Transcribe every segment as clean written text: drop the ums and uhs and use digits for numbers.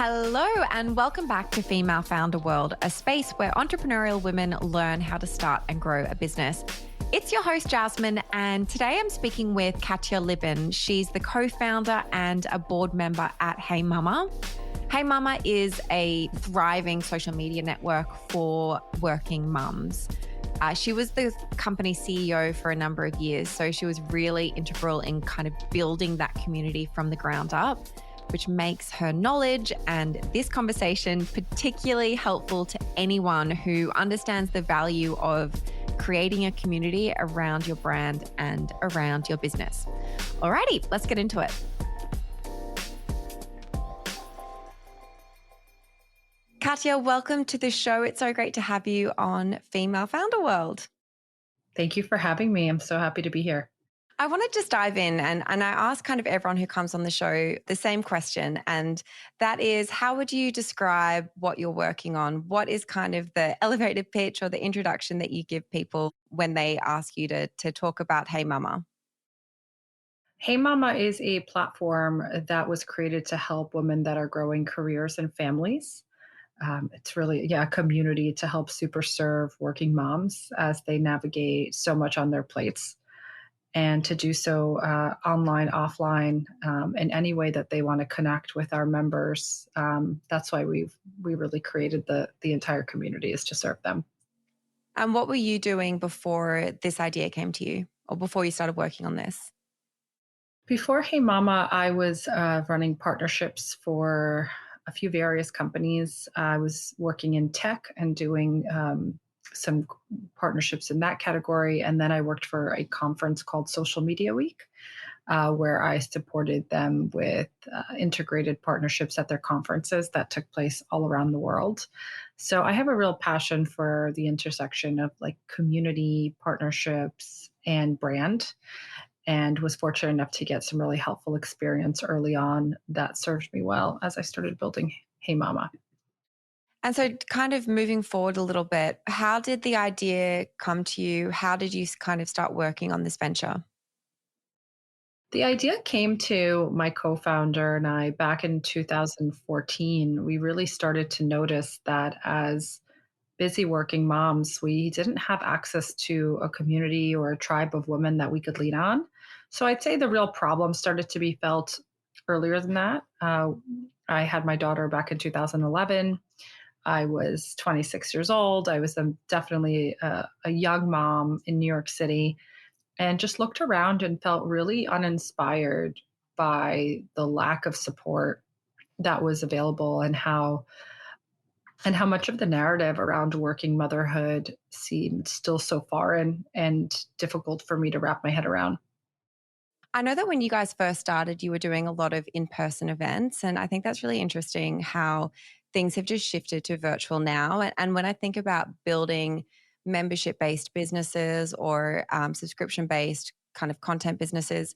Hello, and welcome back to Female Founder World, a space where entrepreneurial women learn how to start and grow a business. It's your host, Jasmine, and today I'm speaking with Katya Libin. She's the co-founder and a board member at HeyMama. HeyMama is a thriving social media network for working mums. She was the company CEO for a number of years, so she was really integral in kind of building that community from the ground up, which makes her knowledge and this conversation particularly helpful to anyone who understands the value of creating a community around your brand and around your business. Alrighty, let's get into it. Katya, welcome to the show. It's so great to have you on Female Founder World. Thank you for having me. I'm so happy to be here. I want to just dive in and I ask kind of everyone who comes on the show the same question. And that is, how would you describe what you're working on? What is kind of the elevator pitch or the introduction that you give people when they ask you to talk about HeyMama? HeyMama is a platform that was created to help women that are growing careers and families. It's really, a community to help super serve working moms as they navigate so much on their plates, and to do so online, offline, in any way that they want to connect with our members. That's why we really created the entire community, is to serve them. And what were you doing before this idea came to you or before you started working on this? Before HeyMama, I was running partnerships for a few various companies. I was working in tech and doing some partnerships in that category. And then I worked for a conference called Social Media Week, where I supported them with integrated partnerships at their conferences that took place all around the world. So I have a real passion for the intersection of like community, partnerships, and brand, and was fortunate enough to get some really helpful experience early on that served me well as I started building HeyMama. And so kind of moving forward a little bit, how did the idea come to you? How did you kind of start working on this venture? The idea came to my co-founder and I back in 2014. We really started to notice that as busy working moms, we didn't have access to a community or a tribe of women that we could lean on. So I'd say the real problem started to be felt earlier than that. I had my daughter back in 2011. I was 26 years old. I was definitely a young mom in New York City, and just looked around and felt really uninspired by the lack of support that was available, and how much of the narrative around working motherhood seemed still so foreign and difficult for me to wrap my head around. I know that when you guys first started, you were doing a lot of in-person events. And I think that's really interesting how things have just shifted to virtual now. And when I think about building membership-based businesses or subscription-based kind of content businesses,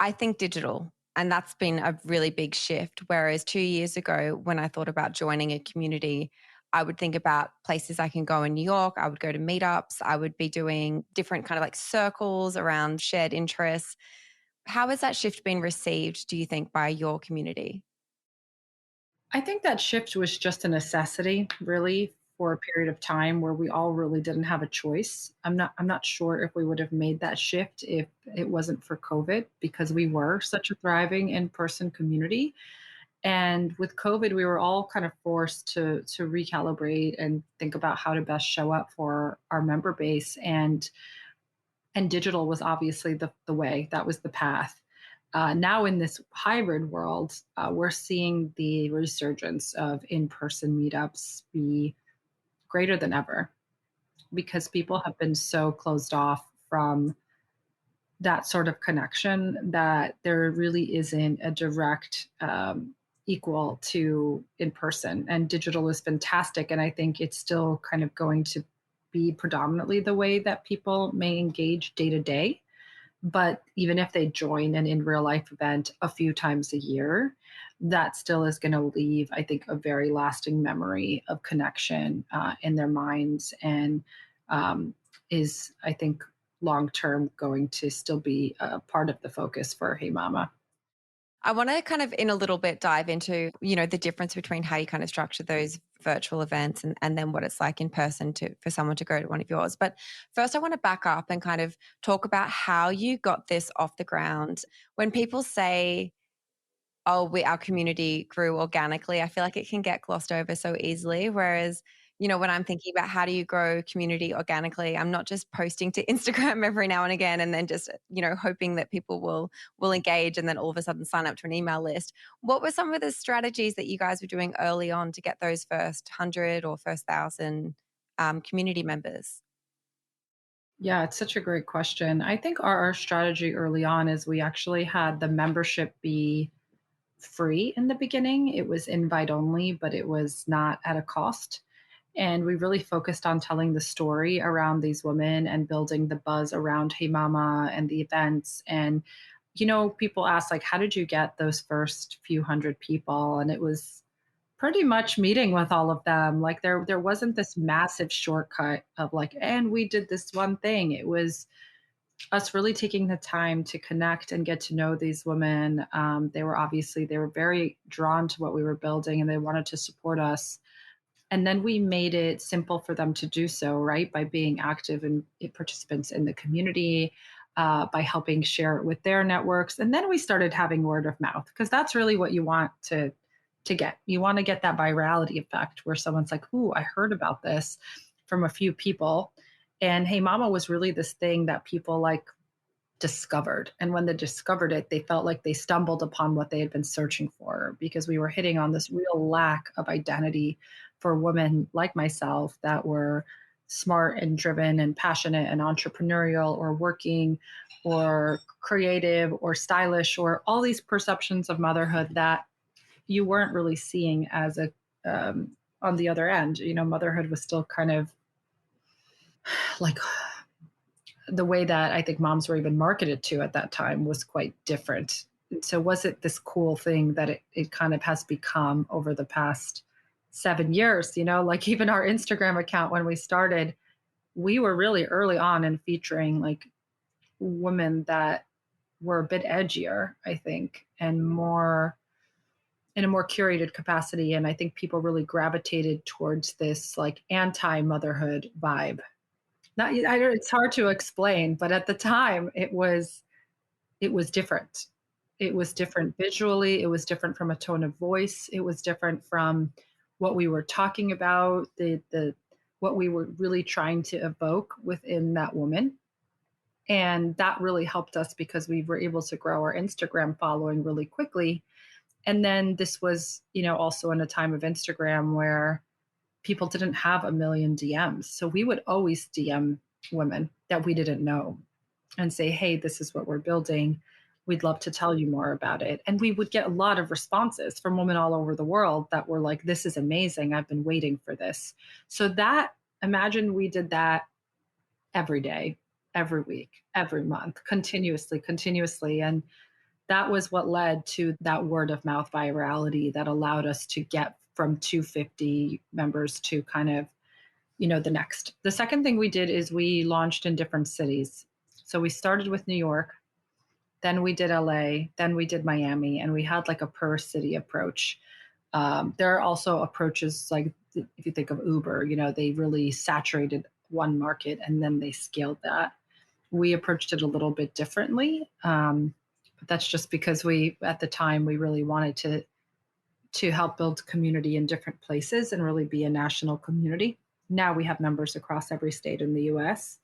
I think digital. And that's been a really big shift. Whereas 2 years ago, when I thought about joining a community, I would think about places I can go in New York. I would go to meetups. I would be doing different kind of like circles around shared interests. How has that shift been received, do you think, by your community? I think that shift was just a necessity, really, for a period of time where we all really didn't have a choice. I'm not sure if we would have made that shift if it wasn't for COVID, because we were such a thriving in-person community. And with COVID, we were all kind of forced to recalibrate and think about how to best show up for our member base. And digital was obviously the way, that was the path. Now in this hybrid world, we're seeing the resurgence of in-person meetups be greater than ever, because people have been so closed off from that sort of connection that there really isn't a direct equal to in person. And digital is fantastic. And I think it's still kind of going to be predominantly the way that people may engage day to day. But even if they join an in real life event a few times a year, that still is going to leave, I think, a very lasting memory of connection in their minds, and is, I think, long term going to still be a part of the focus for HeyMama. I want to kind of in a little bit dive into, the difference between how you kind of structure those virtual events and then what it's like in person to for someone to go to one of yours. But first I want to back up and kind of talk about how you got this off the ground. When people say, oh, our community grew organically, I feel like it can get glossed over so easily. Whereas, when I'm thinking about how do you grow community organically, I'm not just posting to Instagram every now and again and then just, hoping that people will engage and then all of a sudden sign up to an email list. What were some of the strategies that you guys were doing early on to get those first 100 or first 1,000 community members? Yeah, it's such a great question. I think our strategy early on is we actually had the membership be free in the beginning. It was invite only, but it was not at a cost. And we really focused on telling the story around these women and building the buzz around Hey Mama and the events. And, people ask, like, how did you get those first few hundred people? And it was pretty much meeting with all of them. Like there wasn't this massive shortcut of like, and we did this one thing. It was us really taking the time to connect and get to know these women. They were very drawn to what we were building and they wanted to support us. And then we made it simple for them to do so, right? By being active and participants in the community, by helping share it with their networks. And then we started having word of mouth because that's really what you want to get. You want to get that virality effect where someone's like, "Ooh, I heard about this from a few people." And Hey Mama was really this thing that people like discovered. And when they discovered it, they felt like they stumbled upon what they had been searching for because we were hitting on this real lack of identity for women like myself that were smart and driven and passionate and entrepreneurial or working or creative or stylish or all these perceptions of motherhood that you weren't really seeing as a on the other end. Motherhood was still kind of like the way that I think moms were even marketed to at that time was quite different. And so was it this cool thing that it kind of has become over the past 7 years, like even our Instagram account when we started, we were really early on in featuring like women that were a bit edgier, I think, and more in a more curated capacity. And I think people really gravitated towards this like anti-motherhood vibe. Not, it's hard to explain, but at the time it was different. It was different visually. It was different from a tone of voice. It was different from what we were talking about, the what we were really trying to evoke within that woman. And that really helped us because we were able to grow our Instagram following really quickly. And then this was, also in a time of Instagram where people didn't have a million DMs. So we would always DM women that we didn't know and say, hey, this is what we're building. We'd love to tell you more about it. And we would get a lot of responses from women all over the world that were like, this is amazing. I've been waiting for this. So imagine we did that every day, every week, every month, continuously. And that was what led to that word of mouth virality that allowed us to get from 250 members to kind of, the next. The second thing we did is we launched in different cities. So we started with New York, then we did LA, then we did Miami, and we had like a per city approach. There are also approaches like if you think of Uber, they really saturated one market and then they scaled that. We approached it a little bit differently. But that's just because at the time, we really wanted to help build community in different places and really be a national community. Now we have members across every state in the US,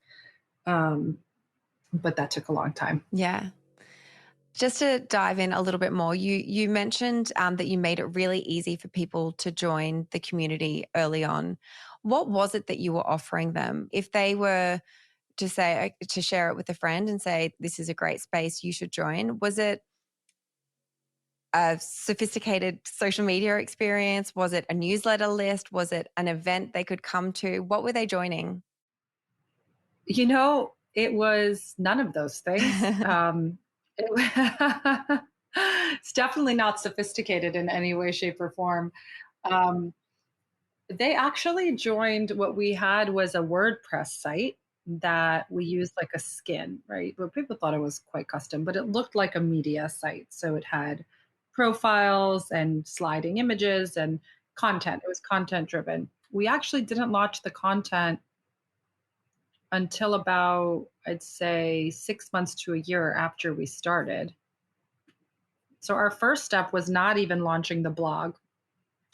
but that took a long time. Yeah. Just to dive in a little bit more, you mentioned that you made it really easy for people to join the community early on. What was it that you were offering them? If they were to share it with a friend and say, this is a great space, you should join, was it a sophisticated social media experience? Was it a newsletter list? Was it an event they could come to? What were they joining? It was none of those things. It's definitely not sophisticated in any way, shape, or form. Um, they actually joined what we had was a WordPress site that we used like a skin, right? But people thought it was quite custom, but it looked like a media site. So it had profiles and sliding images and content. It was content driven. We actually didn't launch the content until about, I'd say, 6 months to a year after we started. So our first step was not even launching the blog.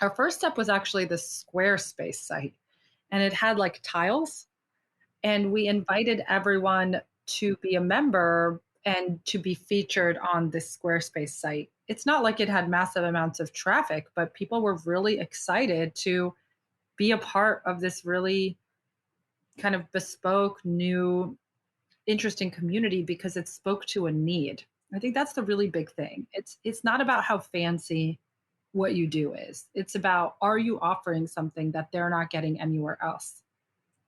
Our first step was actually the Squarespace site, and it had like tiles, and we invited everyone to be a member and to be featured on this Squarespace site. It's not like it had massive amounts of traffic, but people were really excited to be a part of this really kind of bespoke, new, interesting community because it spoke to a need. I think that's the really big thing. It's not about how fancy what you do is. It's about, are you offering something that they're not getting anywhere else,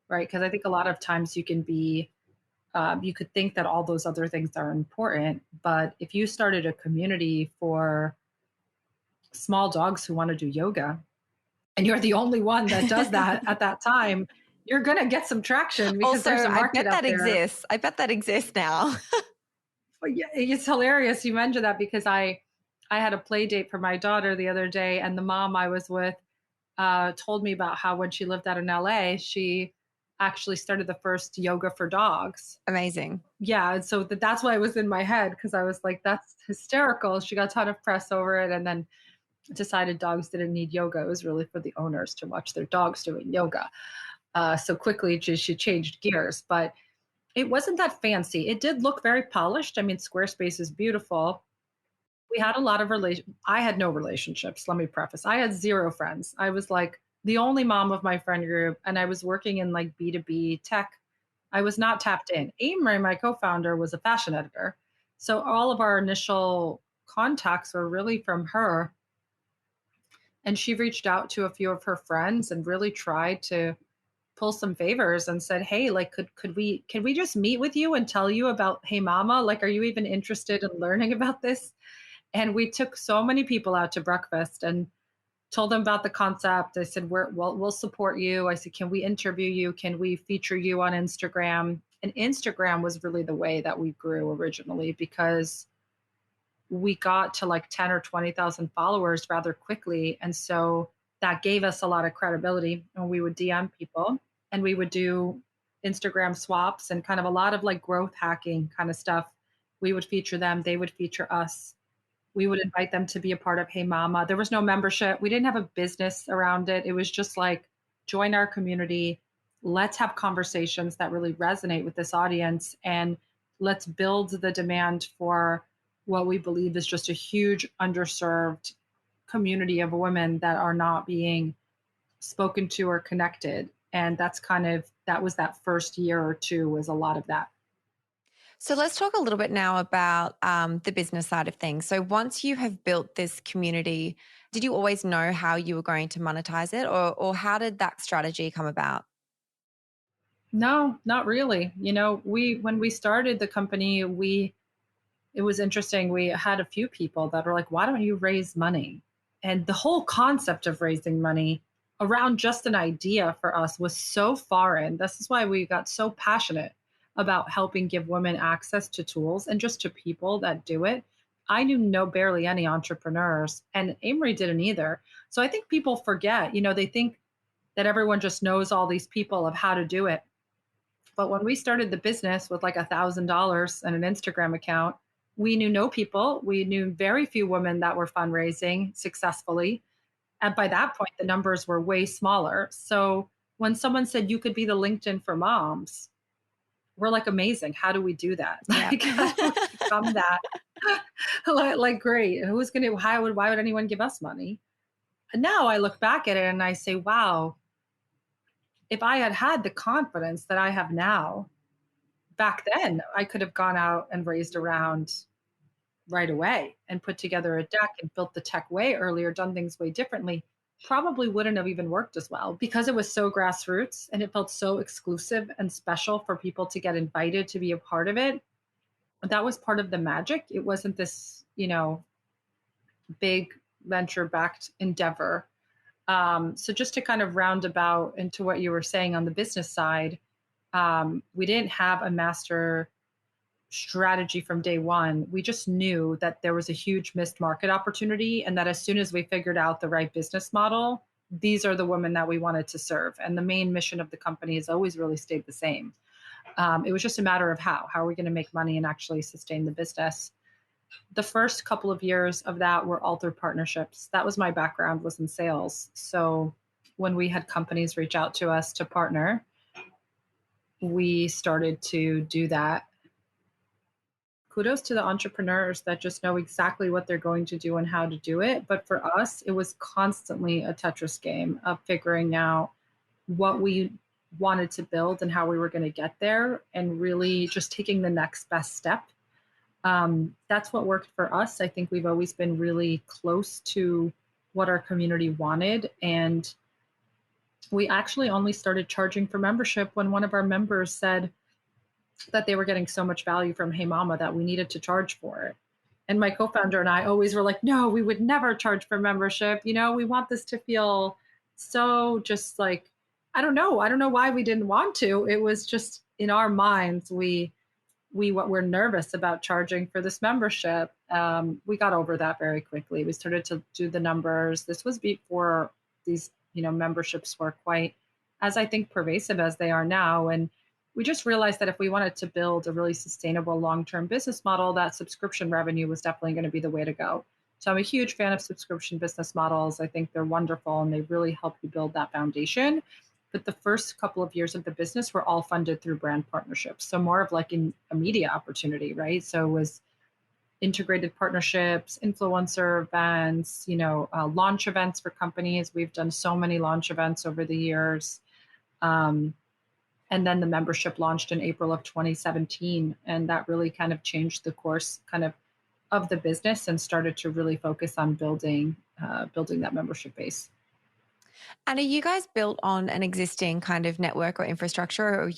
right? Because I think a lot of times you could think that all those other things are important, but if you started a community for small dogs who want to do yoga, and you're the only one that does that at that time, you're going to get some traction because Also, there's a I market bet out that there. exists. I bet that exists now. But yeah, it's hilarious you mentioned that because I had a play date for my daughter the other day, and the mom I was with told me about how when she lived out in LA, she actually started the first yoga for dogs. Amazing. Yeah, and so that's why it was in my head because I was like, that's hysterical. She got a ton of press over it, and then decided dogs didn't need yoga. It was really for the owners to watch their dogs doing yoga. So quickly, she changed gears, but it wasn't that fancy. It did look very polished. I mean, Squarespace is beautiful. We had a lot of I had no relationships, let me preface. I had zero friends. I was like the only mom of my friend group, and I was working in like B2B tech. I was not tapped in. Amory, my co-founder, was a fashion editor. So all of our initial contacts were really from her. And she reached out to a few of her friends and really tried to pull some favors and said, "Hey, like could we just meet with you and tell you about HeyMama? Like, are you even interested in learning about this?" And we took so many people out to breakfast and told them about the concept. I said, we'll support you. I said, can we interview you? Can we feature you on Instagram? And Instagram was really the way that we grew originally because we got to like 10 or 20,000 followers rather quickly. And so that gave us a lot of credibility. And we would DM people and we would do Instagram swaps and kind of a lot of like growth hacking kind of stuff. We would feature them, they would feature us. We would invite them to be a part of Hey Mama. There was no membership. We didn't have a business around it. It was just like, join our community. Let's have conversations that really resonate with this audience. And let's build the demand for what we believe is just a huge underserved community of women that are not being spoken to or connected. And that was that first year or two was a lot of that. So let's talk a little bit now about the business side of things. So once you have built this community, did you always know how you were going to monetize it, or how did that strategy come about? No, not really. When we started the company, it was interesting. We had a few people that were like, why don't you raise money? And the whole concept of raising money around just an idea for us was so foreign. This is why we got so passionate about helping give women access to tools and just to people that do it. I knew barely any entrepreneurs, and Amory didn't either. So I think people forget, they think that everyone just knows all these people of how to do it. But when we started the business with like $1,000 and an Instagram account, we knew no people. We knew very few women that were fundraising successfully. And by that point, the numbers were way smaller. So when someone said you could be the LinkedIn for moms, we're like, amazing. How do we do that? Yeah. Like, how do we become that? like, great. Why would anyone give us money? And now I look back at it and I say, wow, if I had had the confidence that I have now, back then I could have gone out and raised around right away and put together a deck and built the tech way earlier, done things way differently. Probably wouldn't have even worked as well because it was so grassroots and it felt so exclusive and special for people to get invited to be a part of it. That was part of the magic. It wasn't this, big venture backed endeavor. So just to kind of round about into what you were saying on the business side, we didn't have a master strategy from day one. We just knew that there was a huge missed market opportunity, and that as soon as we figured out the right business model, these are the women that we wanted to serve. And the main mission of the company has always really stayed the same. It was just a matter of how are we going to make money and actually sustain the business. The first couple of years of that were all through partnerships. That was my background, was in sales. So when we had companies reach out to us to partner, we started to do that. Kudos to the entrepreneurs that just know exactly what they're going to do and how to do it. But for us, it was constantly a Tetris game of figuring out what we wanted to build and how we were going to get there, and really just taking the next best step. That's what worked for us. I think we've always been really close to what our community wanted. And we actually only started charging for membership when one of our members said that they were getting so much value from HeyMama that we needed to charge for it. And my co-founder and I always were like, no, we would never charge for membership. We want this to feel so just like, I don't know. I don't know why we didn't want to. It was just in our minds, we what we're nervous about charging for this membership. We got over that very quickly. We started to do the numbers. This was before these, memberships were quite as I think pervasive as they are now. And we just realized that if we wanted to build a really sustainable long-term business model, that subscription revenue was definitely going to be the way to go. So I'm a huge fan of subscription business models. I think they're wonderful and they really help you build that foundation. But the first couple of years of the business were all funded through brand partnerships. So more of like a media opportunity, right? So it was integrated partnerships, influencer events, launch events for companies. We've done so many launch events over the years. And then the membership launched in April of 2017. And that really kind of changed the course of the business and started to really focus on building that membership base. And are you guys built on an existing kind of network or infrastructure, or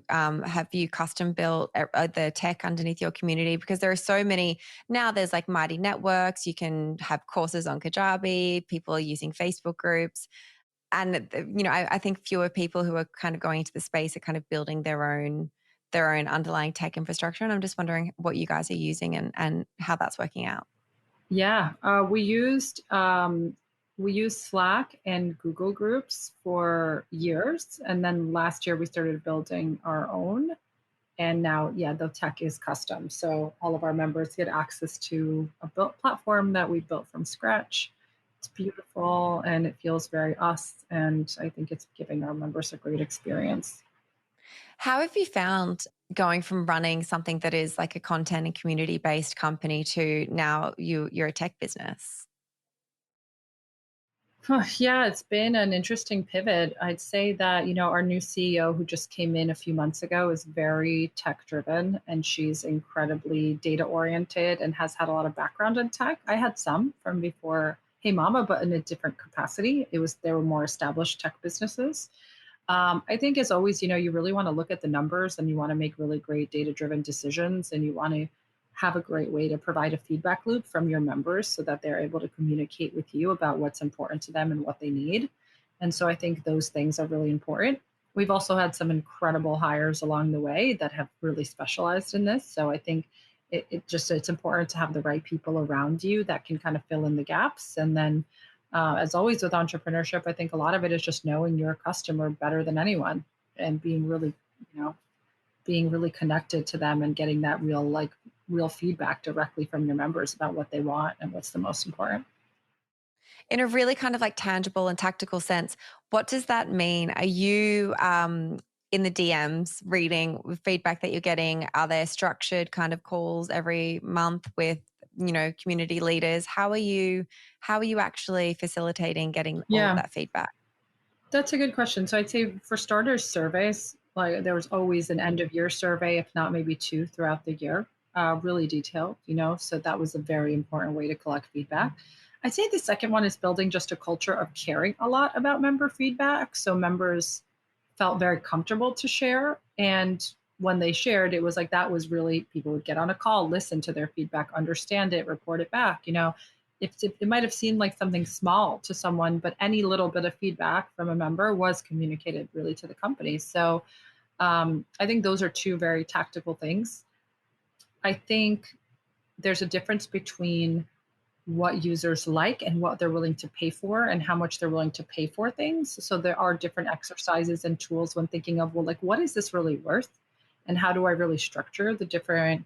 have you custom built the tech underneath your community? Because there are so many now. There's like mighty networks. You can have courses on Kajabi. People are using Facebook groups, and I think fewer people who are kind of going into the space are kind of building their own underlying tech infrastructure. And I'm just wondering what you guys are using and how that's working out. Yeah, we used Slack and Google Groups for years, and then last year we started building our own. And now, yeah, the tech is custom, so all of our members get access to a built platform that we built from scratch. It's beautiful and it feels very us, and I think it's giving our members a great experience. How have you found going from running something that is like a content and community based company to now you're a tech business? Yeah, it's been an interesting pivot. I'd say that, our new CEO who just came in a few months ago is very tech driven, and she's incredibly data oriented and has had a lot of background in tech. I had some from before Hey Mama, but in a different capacity. There were more established tech businesses. I think as always, you really want to look at the numbers and you want to make really great data driven decisions, and you want to have a great way to provide a feedback loop from your members so that they're able to communicate with you about what's important to them and what they need. And so I think those things are really important. We've also had some incredible hires along the way that have really specialized in this. So I think it's important to have the right people around you that can kind of fill in the gaps. And then as always with entrepreneurship, I think a lot of it is just knowing your customer better than anyone and being really connected to them and getting that real feedback directly from your members about what they want and what's the most important. In a really kind of like tangible and tactical sense, what does that mean? Are you in the DMs reading feedback that you're getting? Are there structured kind of calls every month with community leaders? How are you actually facilitating getting all of Yeah, that feedback? that's a good question. So I'd say for starters, surveys, like there was always an end of year survey, if not maybe two throughout the year, really detailed, so that was a very important way to collect feedback. I'd say the second one is building just a culture of caring a lot about member feedback. So members felt very comfortable to share. And when they shared, it was like that was really, people would get on a call, listen to their feedback, understand it, report it back. It might have seemed like something small to someone, but any little bit of feedback from a member was communicated really to the company. So I think those are two very tactical things. I think there's a difference between what users like and what they're willing to pay for and how much they're willing to pay for things. So there are different exercises and tools when thinking of, well, like, what is this really worth? And how do I really structure the different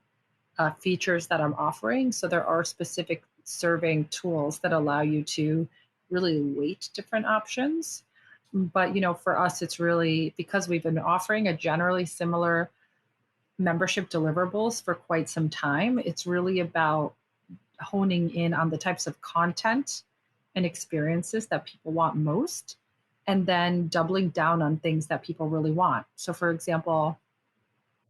features that I'm offering? So there are specific surveying tools that allow you to really weight different options. But, for us, it's really because we've been offering a generally similar membership deliverables for quite some time. It's really about honing in on the types of content and experiences that people want most, and then doubling down on things that people really want. So, for example,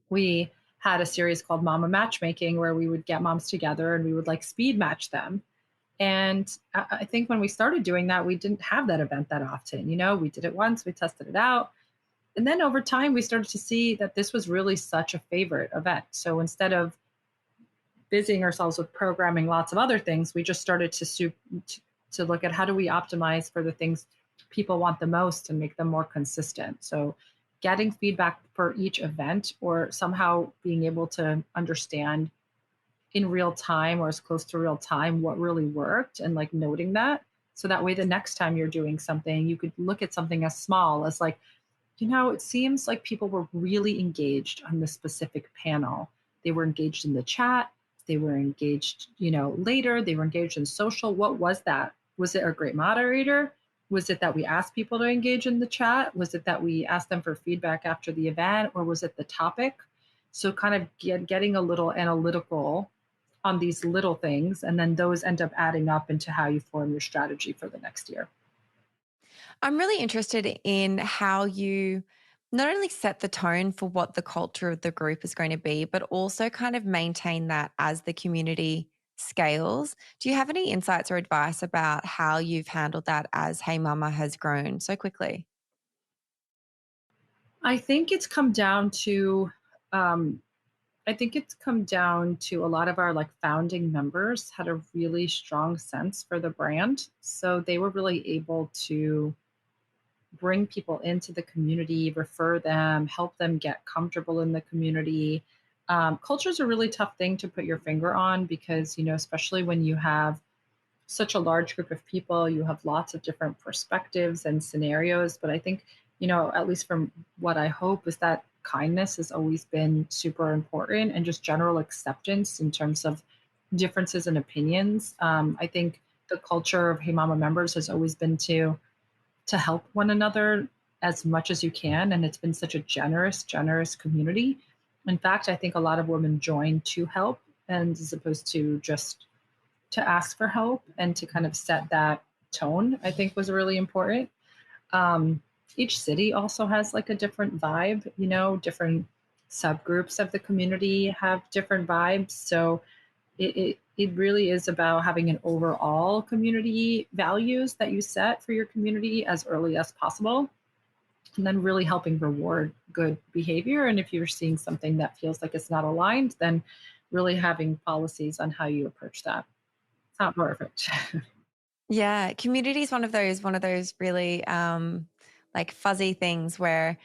we had a series called Mama Matchmaking where we would get moms together and we would like speed match them. And I think when we started doing that, we didn't have that event that often. We did it once, we tested it out. And then over time, we started to see that this was really such a favorite event. So instead of busying ourselves with programming lots of other things, we just started to look at how do we optimize for the things people want the most and make them more consistent. So getting feedback for each event or somehow being able to understand in real time or as close to real time what really worked and like noting that. So that way the next time you're doing something, you could look at something as small as like, it seems like people were really engaged on this specific panel. They were engaged in the chat. They were engaged, later. They were engaged in social. What was that? Was it a great moderator? Was it that we asked people to engage in the chat? Was it that we asked them for feedback after the event? Or was it the topic? So kind of getting a little analytical on these little things, and then those end up adding up into how you form your strategy for the next year. I'm really interested in how you not only set the tone for what the culture of the group is going to be, but also kind of maintain that as the community scales. Do you have any insights or advice about how you've handled that as Hey Mama has grown so quickly? I think it's come down to um, I think it's come down to a lot of our like founding members had a really strong sense for the brand. So they were really able to bring people into the community, refer them, help them get comfortable in the community. Culture is a really tough thing to put your finger on because, especially when you have such a large group of people, you have lots of different perspectives and scenarios. But I think, at least from what I hope, is that kindness has always been super important and just general acceptance in terms of differences in opinions. I think the culture of Hey Mama members has always been to help one another as much as you can. And it's been such a generous community. In fact, I think a lot of women join to help and as opposed to just to ask for help and to kind of set that tone, I think was really important. Um, each city also has like a different vibe, different subgroups of the community have different vibes. So it really is about having an overall community values that you set for your community as early as possible. And then really helping reward good behavior. And if you're seeing something that feels like it's not aligned, then really having policies on how you approach that. It's not perfect. Yeah, community is one of those really like fuzzy things where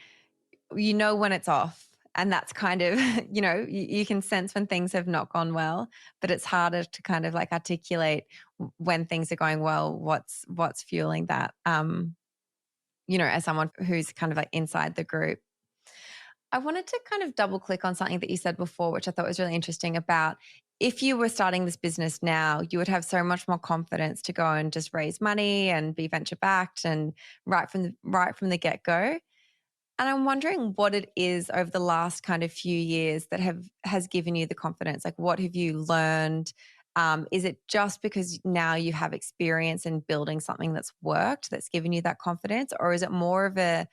you know when it's off. And that's kind of, you can sense when things have not gone well, but it's harder to kind of like articulate when things are going well, what's fueling that. As someone who's kind of like inside the group. I wanted to kind of double click on something that you said before, which I thought was really interesting about if you were starting this business now, you would have so much more confidence to go and just raise money and be venture backed and right from the get go. And I'm wondering what it is over the last kind of few years that has given you the confidence. Like, what have you learned? Is it just because now you have experience in building something that's worked that's given you that confidence, or is it more of a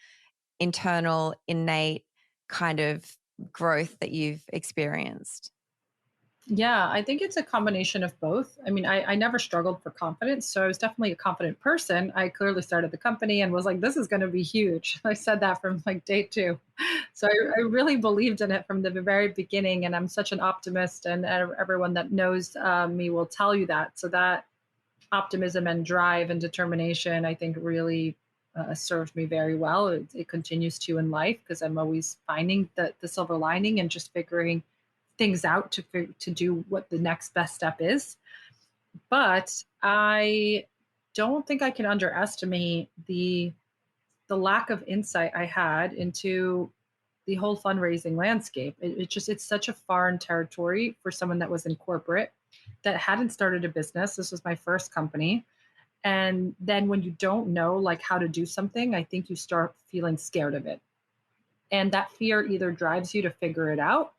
internal, innate kind of growth that you've experienced? Yeah, I think it's a combination of both. I mean, I never struggled for confidence. So I was definitely a confident person. I clearly started the company and was like, this is going to be huge. I said that from like day two. So I really believed in it from the very beginning. And I'm such an optimist, and everyone that knows me will tell you that. So that optimism and drive and determination, I think, really served me very well. It continues to in life because I'm always finding the silver lining and just figuring things out to do what the next best step is. But I don't think I can underestimate the lack of insight I had into the whole fundraising landscape. It's such a foreign territory for someone that was in corporate that hadn't started a business. This was my first company. And then when you don't know like how to do something, I think you start feeling scared of it. And that fear either drives you to figure it out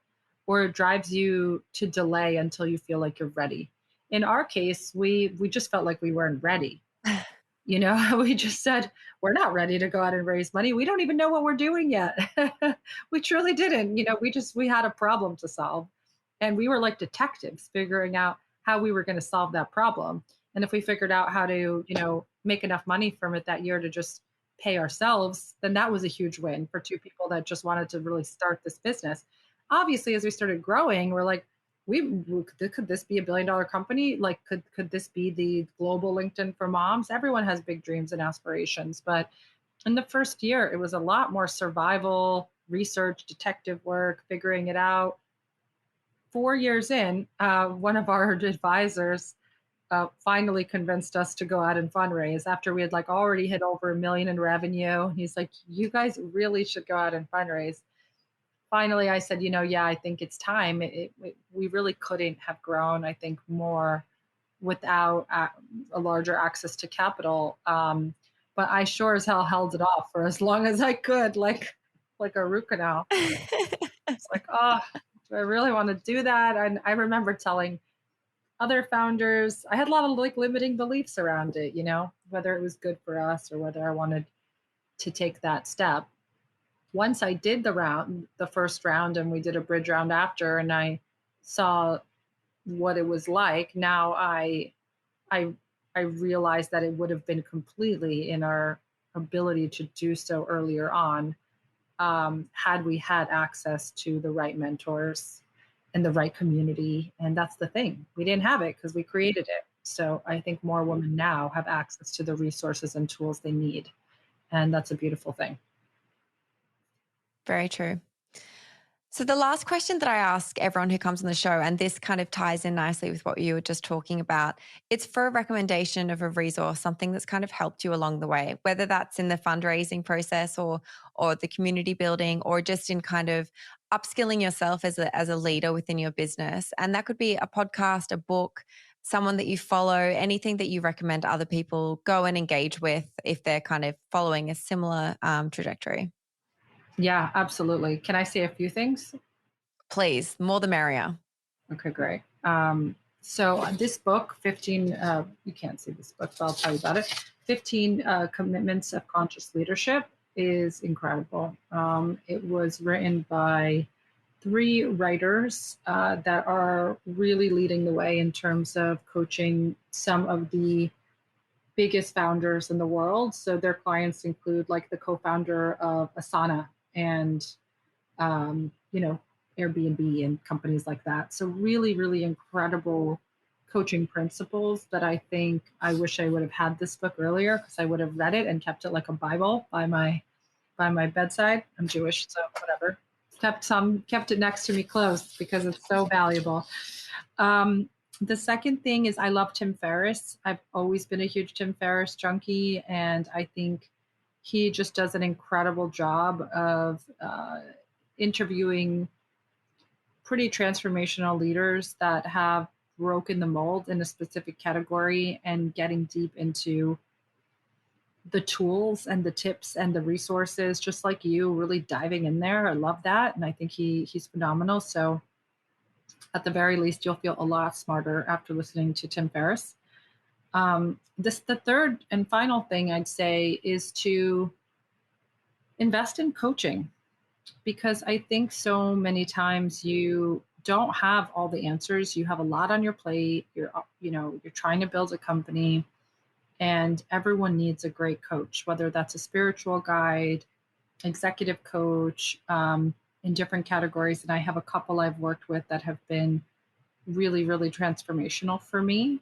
or it drives you to delay until you feel like you're ready. In our case, we just felt like we weren't ready. You know, we just said, we're not ready to go out and raise money. We don't even know what we're doing yet. We truly didn't. You know, we had a problem to solve. And we were like detectives figuring out how we were going to solve that problem. And if we figured out how to, make enough money from it that year to just pay ourselves, then that was a huge win for two people that just wanted to really start this business. Obviously, as we started growing, we're like, could this be $1 billion company? Like, could this be the global LinkedIn for moms? Everyone has big dreams and aspirations, but in the first year, it was a lot more survival, research, detective work, figuring it out. 4 years in, one of our advisors finally convinced us to go out and fundraise after we had like already hit over 1 million in revenue. He's like, "You guys really should go out and fundraise." Finally, I said, yeah, I think it's time. We really couldn't have grown, I think, more without a larger access to capital. But I sure as hell held it off for as long as I could, like a root canal. It's like, oh, do I really want to do that? And I remember telling other founders, I had a lot of like limiting beliefs around it, whether it was good for us or whether I wanted to take that step. Once I did the first round, and we did a bridge round after, and I saw what it was like, now I realized that it would have been completely in our ability to do so earlier on, had we had access to the right mentors and the right community. And that's the thing. We didn't have it because we created it. So I think more women now have access to the resources and tools they need. And that's a beautiful thing. Very true. So the last question that I ask everyone who comes on the show, and this kind of ties in nicely with what you were just talking about, it's for a recommendation of a resource, something that's kind of helped you along the way, whether that's in the fundraising process or the community building, or just in kind of upskilling yourself as a leader within your business. And that could be a podcast, a book, someone that you follow, anything that you recommend other people go and engage with if they're kind of following a similar trajectory. Yeah, absolutely. Can I say a few things? Please, more the merrier. Okay, great. So this book, 15, you can't see this book, but I'll tell you about it. 15 Commitments of Conscious Leadership is incredible. It was written by 3 writers that are really leading the way in terms of coaching some of the biggest founders in the world. So their clients include like the co-founder of Asana and, Airbnb and companies like that. So really, really incredible coaching principles that I think I wish I would have had this book earlier, because I would have read it and kept it like a Bible by my bedside. I'm Jewish, so whatever. Kept it next to me close because it's so valuable. The second thing is I love Tim Ferriss. I've always been a huge Tim Ferriss junkie, and I think he just does an incredible job of interviewing pretty transformational leaders that have broken the mold in a specific category and getting deep into the tools and the tips and the resources, just like you, really diving in there. I love that. And I think he's phenomenal. So at the very least, you'll feel a lot smarter after listening to Tim Ferriss. The third and final thing I'd say is to invest in coaching, because I think so many times you don't have all the answers. You have a lot on your plate. You're trying to build a company, and everyone needs a great coach, whether that's a spiritual guide, executive coach, in different categories. And I have a couple I've worked with that have been really, really transformational for me.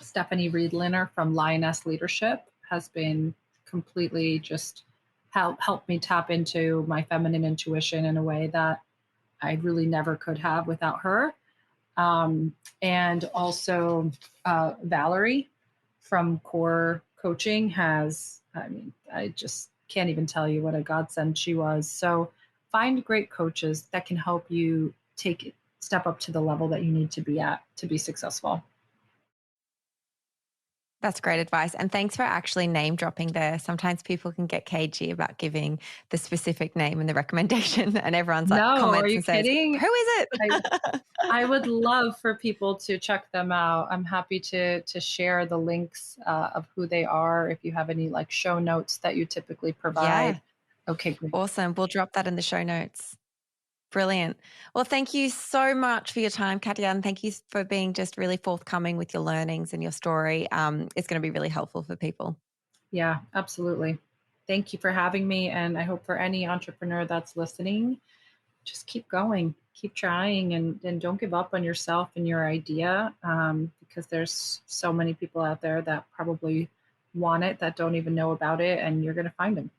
Stephanie Riedliner from Lioness Leadership has been completely just helped me tap into my feminine intuition in a way that I really never could have without her. And also, Valerie from Core Coaching has, I mean, I just can't even tell you what a godsend she was. So find great coaches that can help you step up to the level that you need to be at to be successful. That's great advice. And thanks for actually name dropping there. Sometimes people can get cagey about giving the specific name in the recommendation, and everyone's like No, are comments you and says, kidding? "Who is I, it?" I would love for people to check them out. I'm happy to share the links of who they are if you have any like show notes that you typically Yeah, provide. Okay, great. awesome. We'll drop that in the show notes. Brilliant. Well, thank you so much for your time, Katya, and thank you for being just really forthcoming with your learnings and your story. It's going to be really helpful for people. Yeah, absolutely. Thank you for having me. And I hope for any entrepreneur that's listening, just keep going, keep trying, and don't give up on yourself and your idea, because there's so many people out there that probably want it that don't even know about it, and you're going to find them.